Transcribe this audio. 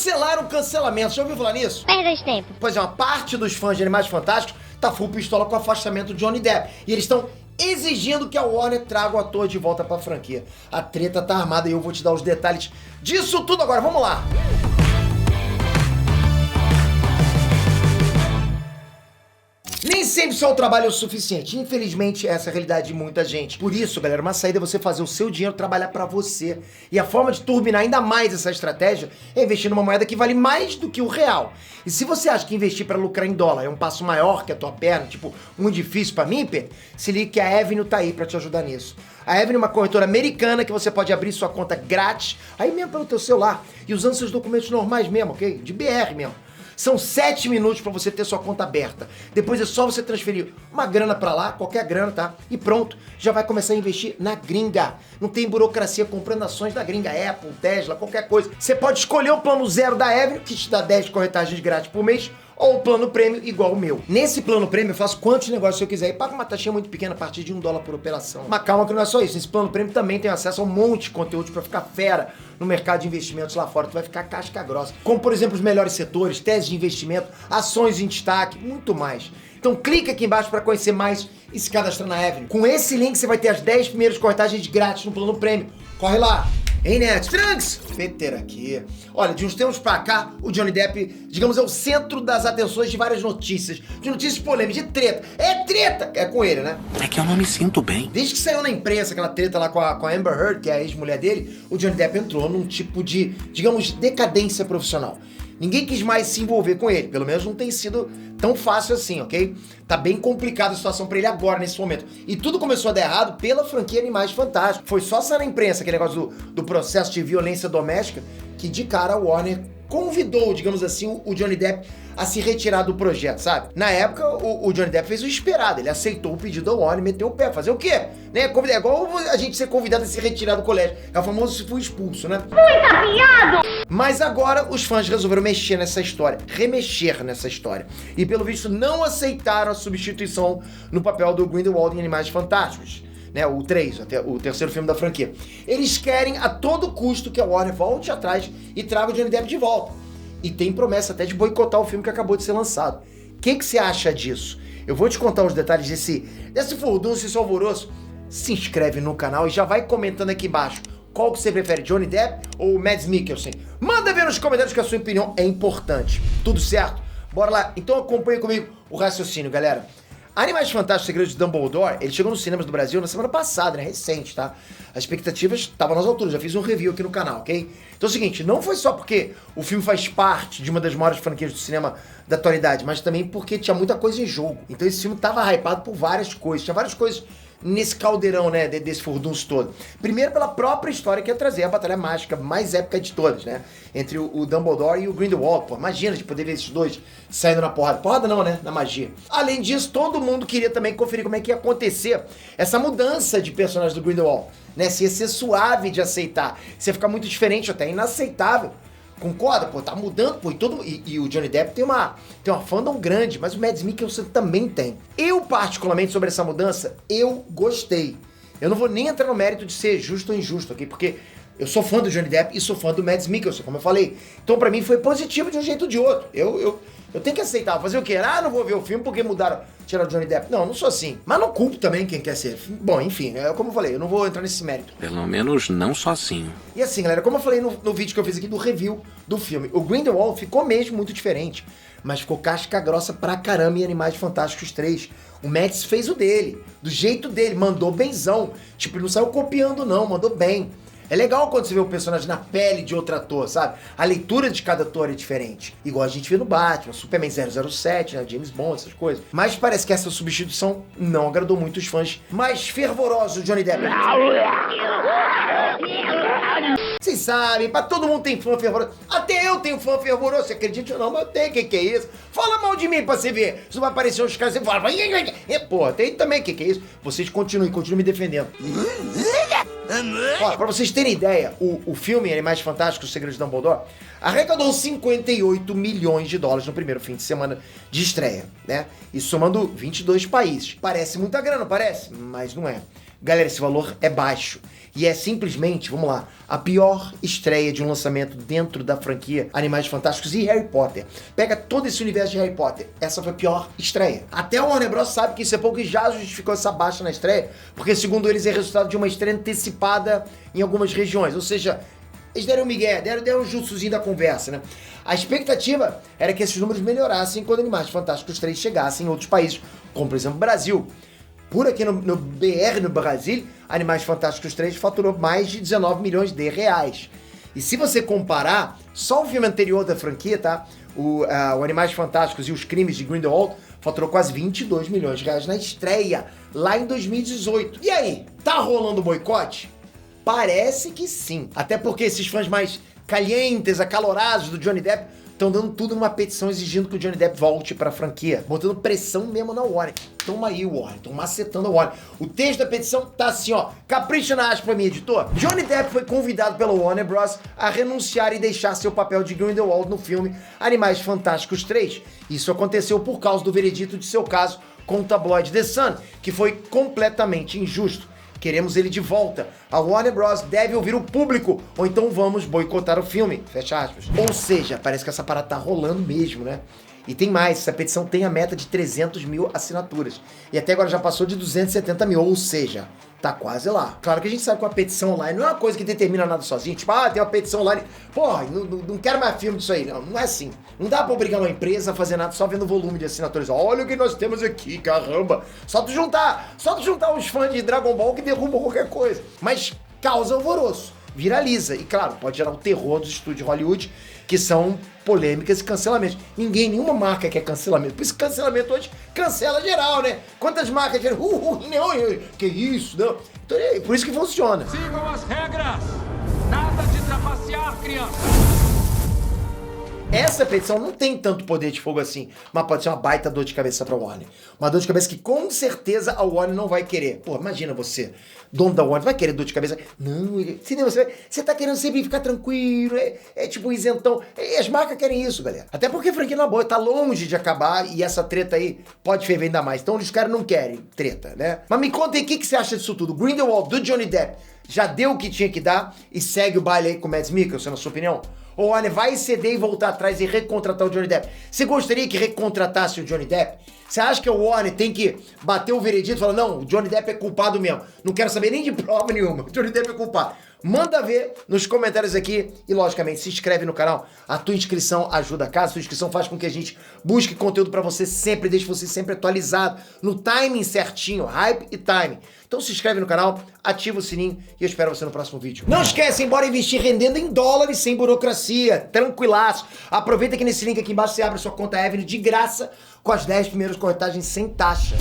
cancelaram o cancelamento. Já ouviu falar nisso? Perda de tempo. Pois é, uma parte dos fãs de Animais Fantásticos tá full pistola com o afastamento do Johnny Depp. E eles estão exigindo que a Warner traga o ator de volta pra franquia. A treta tá armada e eu vou te dar os detalhes disso tudo agora. Vamos lá! Nem sempre só o trabalho é o suficiente. Infelizmente, essa é a realidade de muita gente. Por isso, galera, uma saída é você fazer o seu dinheiro trabalhar pra você. E a forma de turbinar ainda mais essa estratégia é investir numa moeda que vale mais do que o real. E se você acha que investir pra lucrar em dólar é um passo maior que a tua perna, tipo, muito difícil pra mim, Pedro, se liga que a Avenue tá aí pra te ajudar nisso. A Avenue é uma corretora americana que você pode abrir sua conta grátis, aí mesmo pelo teu celular, e usando seus documentos normais mesmo, ok? De BR mesmo. São 7 minutos pra você ter sua conta aberta. Depois é só você transferir uma grana pra lá, qualquer grana, tá? E pronto, já vai começar a investir na gringa. Não tem burocracia comprando ações da gringa, Apple, Tesla, qualquer coisa. Você pode escolher o plano 0 da Avenue, que te dá 10 corretagens grátis por mês, ou o plano prêmio igual o meu. Nesse plano prêmio eu faço quantos negócios eu quiser e pago uma taxinha muito pequena a partir de $1 por operação. Mas calma que não é só isso, nesse plano prêmio também tem acesso a um monte de conteúdo pra ficar fera no mercado de investimentos lá fora. Tu vai ficar casca grossa. Como por exemplo os melhores setores, teses de investimento, ações em destaque, muito mais. Então clica aqui embaixo para conhecer mais e se cadastrar na Avenue. Com esse link você vai ter as 10 primeiras corretagens grátis no plano prêmio. Corre lá! Ei, Net, Trunks! Feter aqui. Olha, de uns tempos pra cá, o Johnny Depp, digamos, é o centro das atenções de várias notícias. De notícias polêmicas, de treta. É treta! É com ele, né? É que eu não me sinto bem. Desde que saiu na imprensa aquela treta lá com a Amber Heard, que é a ex-mulher dele, o Johnny Depp entrou num tipo de, digamos, decadência profissional. Ninguém quis mais se envolver com ele, pelo menos não tem sido tão fácil assim, ok? Tá bem complicada a situação pra ele agora, nesse momento. E tudo começou a dar errado pela franquia Animais Fantásticos. Foi só sair na imprensa aquele negócio do processo de violência doméstica que de cara a Warner convidou, digamos assim, o Johnny Depp a se retirar do projeto, sabe? Na época, o Johnny Depp fez o esperado, ele aceitou o pedido da Warner, meteu o pé, fazer o quê? Né? É igual a gente ser convidado a se retirar do colégio, é o famoso se foi expulso, né? Muito afiado! Mas agora os fãs resolveram mexer nessa história, remexer nessa história. E pelo visto não aceitaram a substituição no papel do Grindelwald em Animais Fantásticos. Né, o 3, até o terceiro filme da franquia. Eles querem a todo custo que a Warner volte atrás e traga o Johnny Depp de volta. E tem promessa até de boicotar o filme que acabou de ser lançado. O que você acha disso? Eu vou te contar os detalhes desse furdunço, esse alvoroço. Se inscreve no canal e já vai comentando aqui embaixo. Qual que você prefere, Johnny Depp ou Mads Mikkelsen? Manda ver nos comentários que a sua opinião é importante. Tudo certo? Bora lá. Então acompanha comigo o raciocínio, galera. Animais Fantásticos, Segredos de Dumbledore, ele chegou nos cinemas do Brasil na semana passada, né? Recente, tá? As expectativas estavam nas alturas, já fiz um review aqui no canal, ok? Então é o seguinte, não foi só porque o filme faz parte de uma das maiores franquias do cinema da atualidade, mas também porque tinha muita coisa em jogo. Então esse filme tava hypado por várias coisas, tinha várias coisas nesse caldeirão, né, desse furdunço todo. Primeiro pela própria história que ia trazer a batalha mágica mais épica de todas, né? Entre o Dumbledore e o Grindelwald, pô. Imagina de poder ver esses dois saindo na porrada. Porrada não, né? Na magia. Além disso, todo mundo queria também conferir como é que ia acontecer essa mudança de personagem do Grindelwald, né? Se ia ser suave de aceitar, se ia ficar muito diferente, até inaceitável. Concorda? Pô, tá mudando, pô, e o Johnny Depp tem uma fandom grande, mas o Mads Mikkelsen também tem. Eu, particularmente, sobre essa mudança, eu gostei. Eu não vou nem entrar no mérito de ser justo ou injusto, ok? Porque eu sou fã do Johnny Depp e sou fã do Mads Mikkelsen, como eu falei. Então, pra mim, foi positivo de um jeito ou de outro. Eu tenho que aceitar. Fazer o quê? Ah, não vou ver o filme porque mudaram, tiraram o Johnny Depp. Não, não sou assim. Mas não culpo também quem quer ser. Bom, enfim, como eu falei, eu não vou entrar nesse mérito. Pelo menos não sozinho. E assim, galera, como eu falei no vídeo que eu fiz aqui do review do filme, o Grindelwald ficou mesmo muito diferente, mas ficou casca grossa pra caramba em Animais Fantásticos 3. O Mads fez o dele, do jeito dele, mandou benzão. Tipo, ele não saiu copiando não, mandou bem. É legal quando você vê o personagem na pele de outro ator, sabe? A leitura de cada ator é diferente. Igual a gente vê no Batman, Superman 007, né? James Bond, essas coisas. Mas parece que essa substituição não agradou muito os fãs mais fervorosos do Johnny Depp. Vocês sabem, pra todo mundo tem fã fervoroso. Até eu tenho fã fervoroso, você acredita ou não? Mas eu tenho, que é isso? Fala mal de mim pra você ver. Se não vai aparecer uns caras, você fala... Pô, tem também, que é isso? Vocês continuem me defendendo. Ó, pra vocês terem ideia, o filme Animais Fantásticos, Os Segredos de Dumbledore arrecadou 58 milhões de dólares no primeiro fim de semana de estreia, né? E somando 22 países. Parece muita grana, parece? Mas não é. Galera, esse valor é baixo. E é simplesmente, vamos lá, a pior estreia de um lançamento dentro da franquia Animais Fantásticos e Harry Potter. Pega todo esse universo de Harry Potter, essa foi a pior estreia. Até o Warner Bros. Sabe que isso é pouco e já justificou essa baixa na estreia, porque segundo eles é resultado de uma estreia antecipada em algumas regiões, ou seja, eles deram um migué, deram um jutsuzinho da conversa, né? A expectativa era que esses números melhorassem quando Animais Fantásticos 3 chegassem em outros países, como por exemplo o Brasil. Por aqui no BR, no Brasil, Animais Fantásticos 3 faturou mais de 19 milhões de reais. E se você comparar, só o filme anterior da franquia, tá? O Animais Fantásticos e os Crimes de Grindelwald faturou quase 22 milhões de reais na estreia, lá em 2018. E aí, tá rolando boicote? Parece que sim. Até porque esses fãs mais calientes, acalorados do Johnny Depp estão dando tudo numa petição exigindo que o Johnny Depp volte pra franquia, botando pressão mesmo na Warner. Toma aí, Warner, estão macetando a Warner. O texto da petição tá assim, ó, capricha na aspa pra mim, editor. Johnny Depp foi convidado pela Warner Bros. A renunciar e deixar seu papel de Grindelwald no filme Animais Fantásticos 3. Isso aconteceu por causa do veredito de seu caso com o tabloide The Sun, que foi completamente injusto. Queremos ele de volta. A Warner Bros. Deve ouvir o público, ou então vamos boicotar o filme. Fecha aspas. Ou seja, parece que essa parada tá rolando mesmo, né? E tem mais, essa petição tem a meta de 300 mil assinaturas. E até agora já passou de 270 mil, ou seja, tá quase lá. Claro que a gente sabe que uma petição online não é uma coisa que determina nada sozinho. Tipo, tem uma petição online. Porra, não quero mais filme disso aí. Não é assim. Não dá pra obrigar uma empresa a fazer nada só vendo o volume de assinaturas. Olha o que nós temos aqui, caramba. Só tu juntar os fãs de Dragon Ball que derrubam qualquer coisa. Mas causa alvoroço, viraliza. E claro, pode gerar o terror dos estúdios de Hollywood, que são polêmicas e cancelamentos. Nenhuma marca quer cancelamento. Por isso que cancelamento hoje cancela geral, né? Quantas marcas dizem, não, que isso, não. Então é por isso que funciona. Sigam as regras! Nada de trapacear, criança! Essa petição não tem tanto poder de fogo assim, mas pode ser uma baita dor de cabeça pra Warner. Uma dor de cabeça que com certeza a Warner não vai querer. Pô, imagina você, dono da Warner, vai querer dor de cabeça? Não, você tá querendo sempre ficar tranquilo, é tipo isentão. E as marcas querem isso, galera. Até porque a franquia na boa tá longe de acabar e essa treta aí pode ferver ainda mais. Então os caras não querem treta, né? Mas me conta aí o que você acha disso tudo. Grindelwald do Johnny Depp já deu o que tinha que dar e segue o baile aí com o Mads Mikkelsen, na sua opinião? Ou olha, vai ceder e voltar atrás e recontratar o Johnny Depp? Você gostaria que recontratasse o Johnny Depp? Você acha que o Warner tem que bater o veredito e falar, não, o Johnny Depp é culpado mesmo. Não quero saber nem de prova nenhuma. O Johnny Depp é culpado. Manda ver nos comentários aqui e, logicamente, se inscreve no canal. A tua inscrição ajuda a casa. A tua inscrição faz com que a gente busque conteúdo pra você sempre, deixe você sempre atualizado, no timing certinho, hype e timing. Então se inscreve no canal, ativa o sininho e eu espero você no próximo vídeo. Não esquece, bora investir rendendo em dólares sem burocracia, tranquilaço. Aproveita que nesse link aqui embaixo você abre sua conta Avenue de graça com as 10 primeiras corretagens sem taxa.